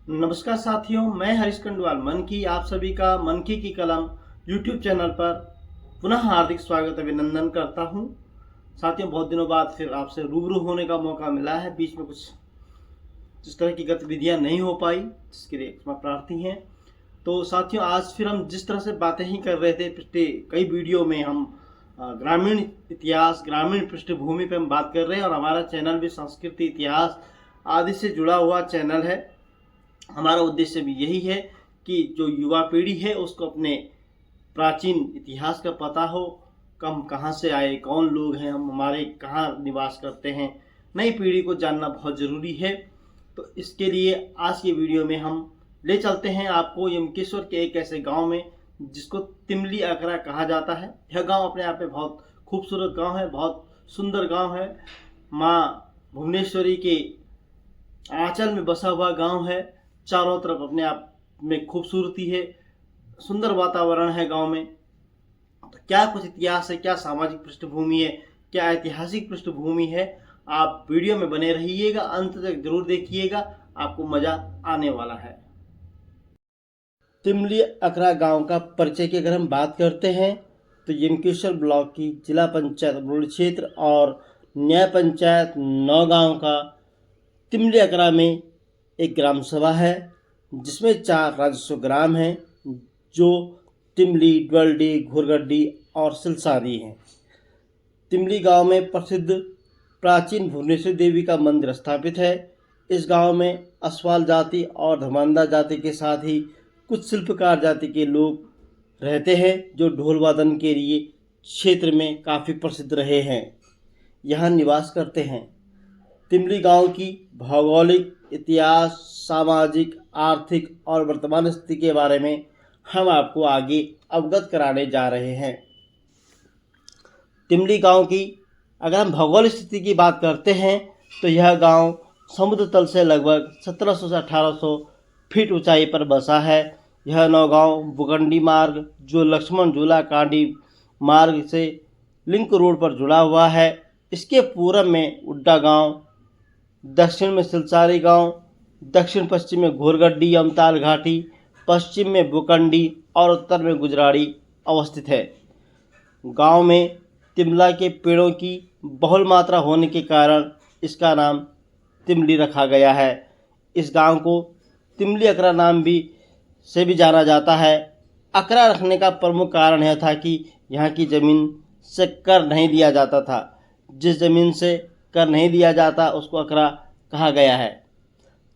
नमस्कार साथियों, मैं हरीश खंडवाल मन की आप सभी का मन की कलम यूट्यूब चैनल पर पुनः हार्दिक स्वागत अभिनंदन करता हूं। साथियों, बहुत दिनों बाद फिर आपसे रूबरू होने का मौका मिला है। बीच में कुछ जिस तरह की गतिविधियां नहीं हो पाई, जिसके लिए क्षमा प्रार्थी हैं। तो साथियों, आज फिर हम जिस तरह से बातें ही कर रहे थे पिछले कई वीडियो में, हम ग्रामीण इतिहास, ग्रामीण पृष्ठभूमि पर हम बात कर रहे हैं और हमारा चैनल भी संस्कृति, इतिहास आदि से जुड़ा हुआ चैनल है। हमारा उद्देश्य भी यही है कि जो युवा पीढ़ी है उसको अपने प्राचीन इतिहास का पता हो, हम कहाँ से आए, कौन लोग हैं, हम हमारे कहाँ निवास करते हैं, नई पीढ़ी को जानना बहुत ज़रूरी है। तो इसके लिए आज की वीडियो में हम ले चलते हैं आपको यमकेश्वर के एक ऐसे गांव में जिसको तिमली अकरा कहा जाता है। यह गांव अपने आप में बहुत खूबसूरत गांव है, बहुत सुंदर गांव है। माँ भुवनेश्वरी के आंचल में बसा हुआ गांव है। चारों तरफ अपने आप में खूबसूरती है, सुंदर वातावरण है गांव में। तो क्या कुछ इतिहास है, क्या सामाजिक पृष्ठभूमि है, क्या ऐतिहासिक पृष्ठभूमि है, आप वीडियो में बने रहिएगा, अंत तक जरूर देखिएगा, आपको मजा आने वाला है। तिमली अकरा गांव का परिचय की अगर हम बात करते हैं तो यमकेश्वर ब्लॉक की जिला पंचायत बड़ोली क्षेत्र और न्याय पंचायत नौगांव का तिमली अकरा में एक ग्राम सभा है जिसमें 4 राजस्व ग्राम हैं जो तिमली, डवल्डी, घोरगड्डी और सिलसारी हैं। तिमली गांव में प्रसिद्ध प्राचीन भुवनेश्वरी देवी का मंदिर स्थापित है। इस गांव में अस्वाल जाति और धमांदा जाति के साथ ही कुछ शिल्पकार जाति के लोग रहते हैं जो ढोल वादन के लिए क्षेत्र में काफ़ी प्रसिद्ध रहे हैं, यहाँ निवास करते हैं। तिमली गांव की भौगोलिक, इतिहास, सामाजिक, आर्थिक और वर्तमान स्थिति के बारे में हम आपको आगे अवगत कराने जा रहे हैं। तिमली गांव की अगर हम भौगोलिक स्थिति की बात करते हैं तो यह गांव समुद्र तल से लगभग 1700 से 1800 फीट ऊंचाई पर बसा है। यह नौगांव बुकंडी मार्ग, जो लक्ष्मण झूला कांडी मार्ग से लिंक रोड पर जुड़ा हुआ है। इसके पूर्व में उड्डा गांव, दक्षिण में सिलसारी गांव, दक्षिण पश्चिम में घोरगड्डी अमताल घाटी, पश्चिम में बुकंडी और उत्तर में गुजराड़ी अवस्थित है। गांव में तिमला के पेड़ों की बहुल मात्रा होने के कारण इसका नाम तिमली रखा गया है। इस गांव को तिमली अकरा नाम से भी जाना जाता है। अकरा रखने का प्रमुख कारण यह था कि यहाँ की ज़मीन से कर नहीं दिया जाता था। जिस ज़मीन से कर नहीं दिया जाता उसको अकरा कहा गया है।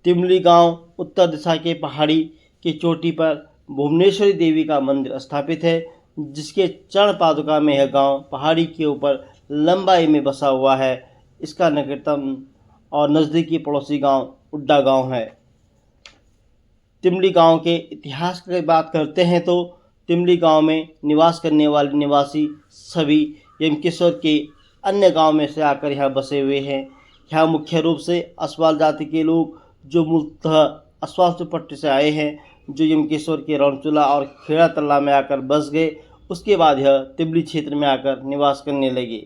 तिमली गांव उत्तर दिशा के पहाड़ी की चोटी पर भुवनेश्वरी देवी का मंदिर स्थापित है, जिसके चरण पादुका में यह गांव पहाड़ी के ऊपर लंबाई में बसा हुआ है। इसका निकटतम और नज़दीकी पड़ोसी गांव उड्डा गांव है। तिमली गांव के इतिहास की बात करते हैं तो तिमली गांव में निवास करने वाले निवासी सभी यमकेश्वर के अन्य गांव में से आकर यहाँ बसे हुए हैं। यहाँ मुख्य रूप से अस्वाल जाति के लोग जो मूलतः अस्वाल चौपट्टी से आए हैं, जो यमकेश्वर के रणचूला और खेड़ा तल्ला में आकर बस गए, उसके बाद यह तिमली क्षेत्र में आकर निवास करने लगे।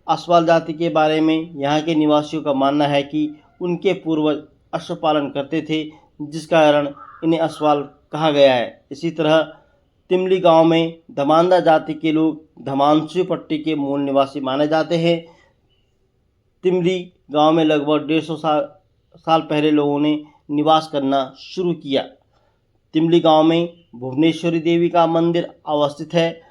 अस्वाल जाति के बारे में यहाँ के निवासियों का मानना है कि उनके पूर्वज अश्व पालन करते थे, जिस कारण इन्हें अस्वाल कहा गया है। इसी तरह तिमली गांव में धमांदा जाति के लोग धमांसू पट्टी के मूल निवासी माने जाते हैं। तिमली गांव में लगभग 150 साल पहले लोगों ने निवास करना शुरू किया। तिमली गांव में भुवनेश्वरी देवी का मंदिर अवस्थित है।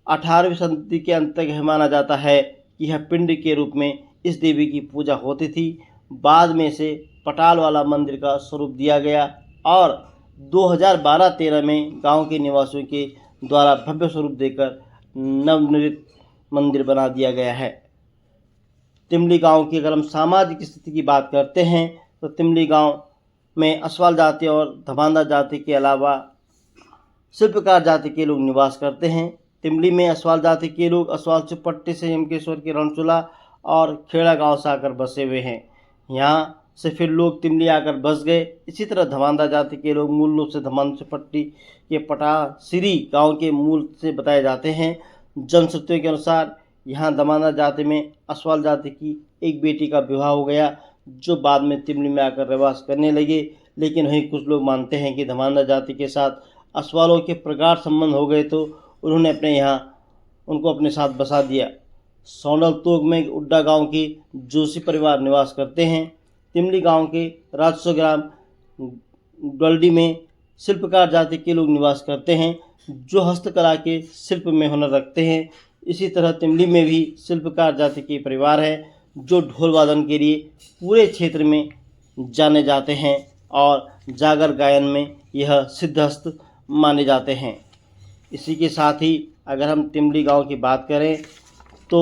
18वीं शताब्दी के अंत तक यह माना जाता है कि यह पिंड के रूप में इस देवी की पूजा होती थी। बाद में इसे पटाल वाला मंदिर का स्वरूप दिया गया और 2012-13 में गांव के निवासियों के द्वारा भव्य स्वरूप देकर नवनिर्मित मंदिर बना दिया गया है। तिमली गांव की अगर हम सामाजिक स्थिति की बात करते हैं तो तिमली गांव में अस्वाल जाति और धमांदा जाति के अलावा शिल्पकार जाति के लोग निवास करते हैं। तिमली में अस्वाल जाति के लोग अस्वाल चौपट्टी से यमकेश्वर के रणचूला और खेड़ा गांव से आकर बसे हुए हैं। यहाँ से फिर लोग तिमली आकर बस गए। इसी तरह धमांदा जाति के लोग मूल रूप से धमांदा चौपट्टी के पटासिरी गांव के मूल से बताए जाते हैं। जनश्रुतियों के अनुसार यहाँ धमांदा जाति में अस्वाल जाति की एक बेटी का विवाह हो गया, जो बाद में तिमली में आकर निवास करने लगे। लेकिन वहीं कुछ लोग मानते हैं कि धमांदा जाति के साथ असवालों के प्रगाढ़ संबंध हो गए तो उन्होंने उनको अपने साथ बसा दिया। सौंडल तोक में उड्डा गांव की जोशी परिवार निवास करते हैं। तिमली गांव के राजस्व ग्राम डोल्डी में शिल्पकार जाति के लोग निवास करते हैं जो हस्तकला के शिल्प में हुनर रखते हैं। इसी तरह तिमली में भी शिल्पकार जाति के परिवार है जो ढोल वादन के लिए पूरे क्षेत्र में जाने जाते हैं और जागर गायन में यह सिद्धहस्त माने जाते हैं। इसी के साथ ही अगर हम तिमली गांव की बात करें तो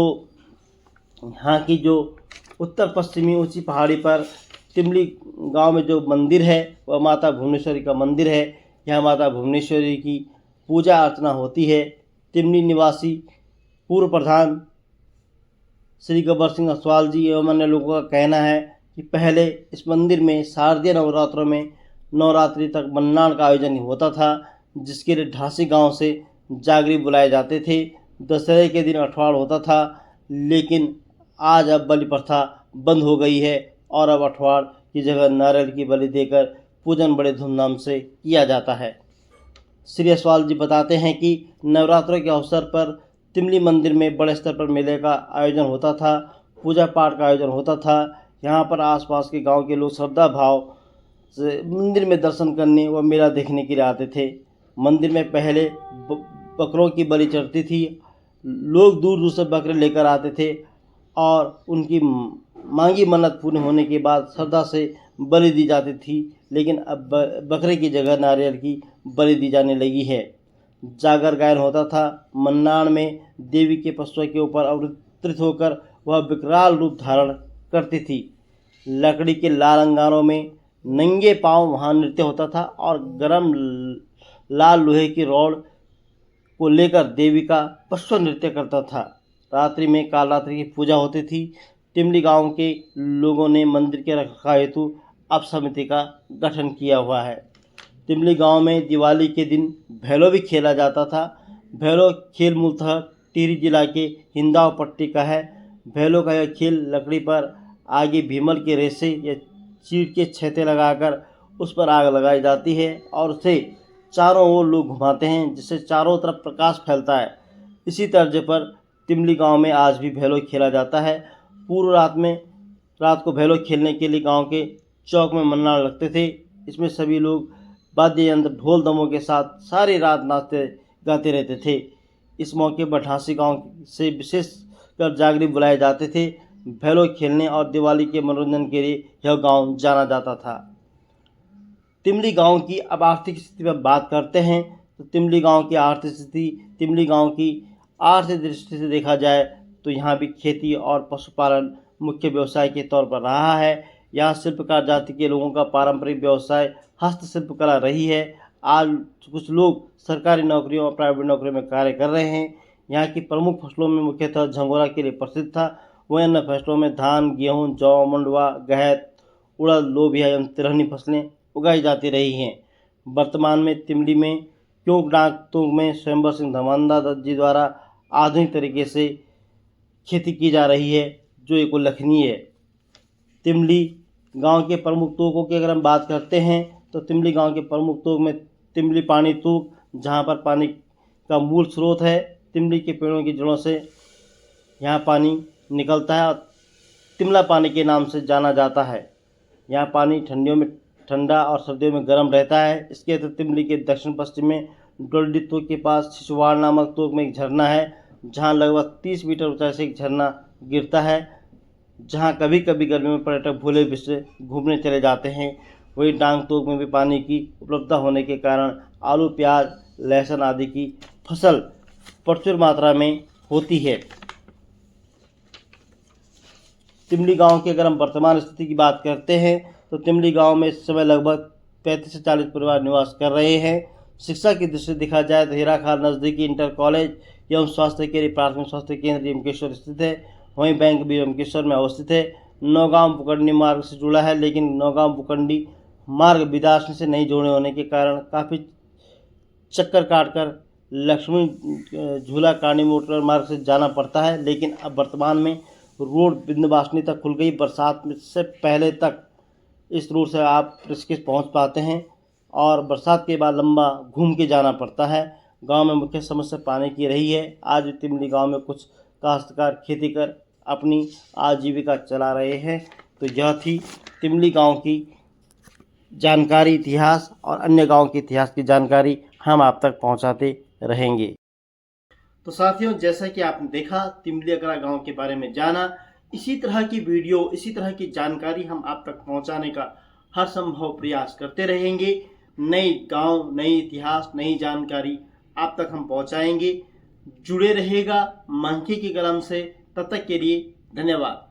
यहाँ की जो उत्तर पश्चिमी ऊंची पहाड़ी पर तिमली गांव में जो मंदिर है वह माता भुवनेश्वरी का मंदिर है। यहाँ माता भुवनेश्वरी की पूजा अर्चना होती है। तिमली निवासी पूर्व प्रधान श्री गब्बर सिंह असवाल जी एवं अन्य लोगों का कहना है कि पहले इस मंदिर में शारदीय नवरात्रों में नवरात्रि तक मन्नान का आयोजन होता था, जिसके लिए ढासी गांव से जागरी बुलाए जाते थे। दशहरे के दिन अठवाड़ होता था, लेकिन आज अब बलि प्रथा बंद हो गई है और अब अठवाड़ की जगह नारियल की बलि देकर पूजन बड़े धूमधाम से किया जाता है। श्री असवाल जी बताते हैं कि नवरात्रों के अवसर पर तिमली मंदिर में बड़े स्तर पर मेले का आयोजन होता था, पूजा पाठ का आयोजन होता था। यहाँ पर आसपास के गांव के लोग श्रद्धा भाव से मंदिर में दर्शन करने व मेला देखने के लिए आते थे। मंदिर में पहले बकरों की बलि चढ़ती थी। लोग दूर दूर से बकरे लेकर आते थे और उनकी मांगी मन्नत पूर्ण होने के बाद श्रद्धा से बलि दी जाती थी, लेकिन अब बकरे की जगह नारियल की बलि दी जाने लगी है। जागर गायन होता था। मन्नान में देवी के पशुओं के ऊपर अवतरित होकर वह विकराल रूप धारण करती थी। लकड़ी के लाल अंगारों में नंगे पांव वहाँ नृत्य होता था और गरम लाल लोहे की रॉड को लेकर देवी का पशु नृत्य करता था। रात्रि में कालरात्रि की पूजा होती थी। तिमली गांव के लोगों ने मंदिर के रखरखाव हेतु अब समिति का गठन किया हुआ है। तिमली गांव में दिवाली के दिन भैलो भी खेला जाता था। भैलो खेल मूलतः टिहरी जिला के हिंदाव पट्टी का है। भैलो का यह खेल लकड़ी पर आगे भीमल के रेशे या चीड़ के छेते लगाकर उस पर आग लगाई जाती है और उसे चारों ओर लोग घुमाते हैं, जिससे चारों तरफ प्रकाश फैलता है। इसी तर्ज पर तिमली गांव में आज भी भैलो खेला जाता है। पूर्व रात को भैलो खेलने के लिए गांव के चौक में मन्नान लगते थे। इसमें सभी लोग वाद्य यंत्र ढोल दमों के साथ सारी रात नाचते गाते रहते थे। इस मौके पर ढासी गांव से विशेष कर जागरी बुलाए जाते थे। भैलो खेलने और दिवाली के मनोरंजन के लिए यह गांव जाना जाता था। तिमली गांव की अब आर्थिक स्थिति पर बात करते हैं तो तिमली गांव की आर्थिक स्थिति तिमली गांव की आर्थिक दृष्टि से देखा जाए तो यहाँ भी खेती और पशुपालन मुख्य व्यवसाय के तौर पर रहा है। यहाँ शिल्पकार जाति के लोगों का पारंपरिक व्यवसाय हस्तशिल्प कला रही है। आज कुछ लोग सरकारी नौकरियों और प्राइवेट नौकरियों में कार्य कर रहे हैं। यहाँ की प्रमुख फसलों में मुख्यतः झंगोरा के लिए प्रसिद्ध था। वहीं अन्य फसलों में धान, गेहूँ, जौ, मंडुआ, गहत, उड़द, लोबिया एवं तिलहनी फसलें उगाई जाती रही हैं। वर्तमान में तिमली में क्योंक डाक तोंग में स्वयंवर सिंह धमांदा जी द्वारा आधुनिक तरीके से खेती की जा रही है, जो एक उल्लेखनीय है। तिमली गांव के प्रमुख तोकों की अगर हम बात करते हैं तो तिमली गांव के प्रमुख तोक में तिमली पानी तोक, जहां पर पानी का मूल स्रोत है। तिमली के पेड़ों की जड़ों से यहाँ पानी निकलता है और तिमला पानी के नाम से जाना जाता है। यहाँ पानी ठंडियों में ठंडा और सर्दियों में गर्म रहता है। इसके अतिरिक्त तिमली के दक्षिण पश्चिम में डोल्डी तोक के पास छिछवाड़ नामक तोक में एक झरना है, जहाँ लगभग 30 मीटर ऊंचाई से एक झरना गिरता है, जहाँ कभी कभी गर्मी में पर्यटक भूले बिसरे घूमने चले जाते हैं। वही डांग तोक में भी पानी की उपलब्धता होने के कारण आलू, प्याज, लहसुन आदि की फसल प्रचुर मात्रा में होती है। तिमली गांव की अगर हम वर्तमान स्थिति की बात करते हैं तो तिमली गांव में इस समय लगभग 35 से 40 परिवार निवास कर रहे हैं। शिक्षा की दृष्टि से देखा जाए तो हीराखाल नज़दीकी इंटर कॉलेज एवं स्वास्थ्य के लिए प्राथमिक स्वास्थ्य केंद्र यमकेश्वर स्थित है। वहीं बैंक भी यमकेश्वर में अवस्थित है। नौगांव बुकंडी मार्ग से जुड़ा है, लेकिन नौगांव बुकंडी मार्ग बिदासनी से नहीं जोड़े होने के कारण काफ़ी चक्कर काटकर लक्ष्मी झूला कानी मोटर मार्ग से जाना पड़ता है। लेकिन अब वर्तमान में रोड बिंदवासनी तक खुल गई। बरसात से पहले तक इस रूट से आप ऋषिकेश पहुंच पाते हैं। और बरसात के बाद लंबा घूम के जाना पड़ता है। गांव में मुख्य समस्या पानी की रही है। आज भी तिमली गांव में कुछ काश्तकार खेती कर अपनी आजीविका चला रहे हैं। तो यह थी तिमली गांव की जानकारी, इतिहास और अन्य गांव के इतिहास की जानकारी हम आप तक पहुंचाते रहेंगे। तो साथियों, जैसा कि आपने देखा, तिमली अगरा गांव के बारे में जाना, इसी तरह की वीडियो, इसी तरह की जानकारी हम आप तक पहुंचाने का हर संभव प्रयास करते रहेंगे। नई गांव, नई इतिहास, नई जानकारी आप तक हम पहुंचाएंगे। जुड़े रहेगा मंकी की कलम से। तब तक के लिए धन्यवाद।